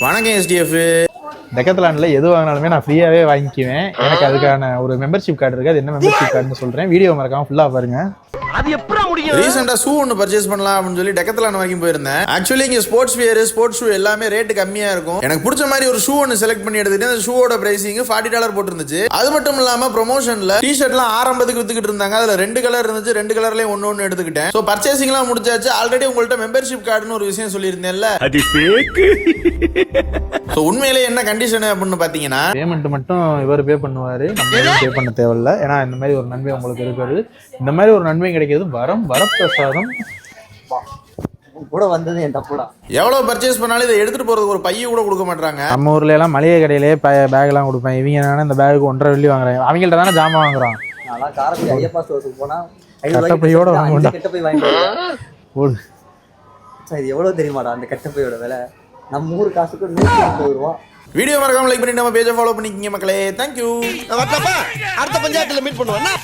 வணக்கம் எஸ்டிஎஃப். டெக்கத்லான்ல எது வாங்கினாலுமே நான் ஃப்ரீயாவே வாங்கிக்குவேன். எனக்கு அதுக்கான ஒரு மெம்பர்ஷிப் கார்டு இருக்கு. அது என்ன மெம்பர்ஷிப் கார்டுன்னு சொல்றேன். வீடியோ மறக்காம ஃபுல்லா பாருங்க. அது எப்பறா முடியும்? ரீசன்ட்டா ஷூ ஒன்னு பர்ச்சேஸ் பண்ணலாம் அப்படினு சொல்லி டெக்கத்லான் வரைக்கும் போயிருந்தேன். ஆக்சுவலி இங்க ஸ்போர்ட்ஸ் வியர், ஸ்போர்ட்ஸ் ஷூ எல்லாமே ரேட் கம்மியா இருக்கும். எனக்கு பிடிச்ச மாதிரி ஒரு ஷூ ஒன்னு செலக்ட் பண்ணி எடுத்துக்கிட்டேன். அந்த ஷூவோட பிரைசிங் $40 போட்டுருந்துச்சு. அது மட்டும் இல்லாம ப்ரமோஷன்ல டி-ஷர்ட்லாம் ஆரம்பத்துக்கு வித்துக்கிட்டு இருந்தாங்க. அதுல 2 கலர் இருந்துச்சு. 2 கலர்லயும் ஒன்னு எடுத்துக்கிட்டேன். சோ பர்ச்சேசிங்லாம் முடிச்சாச்சு. ஆல்ரெடி உங்கள்ட்ட மெம்பர்ஷிப் கார்டுன்னு ஒரு விஷயம் சொல்லியிருந்தேன்ல, அது ஃபேக். சோ உண்மையிலேயே என்ன கண்டிஷன் அப்படின்னு பாத்தீங்கன்னா, பேமெண்ட் மட்டும் இவர் பே பண்ணுவாரு, நம்ம பே பண்ண தேவையில்ல. ஏன்னா இந்த மாதிரி ஒரு நன்மை உங்களுக்கு இருக்குது. இந்த மாதிரி ஒரு நன்மை கிடைக்கிறது வரப்பிரசாதம் கூட வந்தது என் தப்புடா. எவ்வளவு பர்ச்சேஸ் பண்ணாலும் இதை எடுத்துட்டு போறதுக்கு ஒரு பைய கூட கொடுக்க மாட்டாங்க. நம்ம ஊர்ல எல்லாம் மளிகை கடையிலேயே பேக் எல்லாம் கொடுப்பேன். இவங்க என்னன்னா இந்த பேக்கு 1.5 வெள்ளி வாங்குறாங்க. அவங்கள்ட்ட தானே ஜாமான் வாங்குறான். நான் காரக்குடி ஐயப்பா ஸ்டோருக்கு போனா கட்டப்பையோட வாங்குவோம். கட்டப்பை வாங்கிட்டு போடு. இது எவ்வளவு தெரியுமாடா அந்த கட்டப்பையோட விலை? நம்ம ஊர் காசுக்கு 150 ரூபா. வீடியோ மறக்காம லைக் பண்ணி நம்ம பேஜை ஃபாலோ பண்ணிக்கிங்க மக்களே. தேங்க்யூ. அடுத்த பஞ்சாயத்துல மீட் பண்ணுவோம்.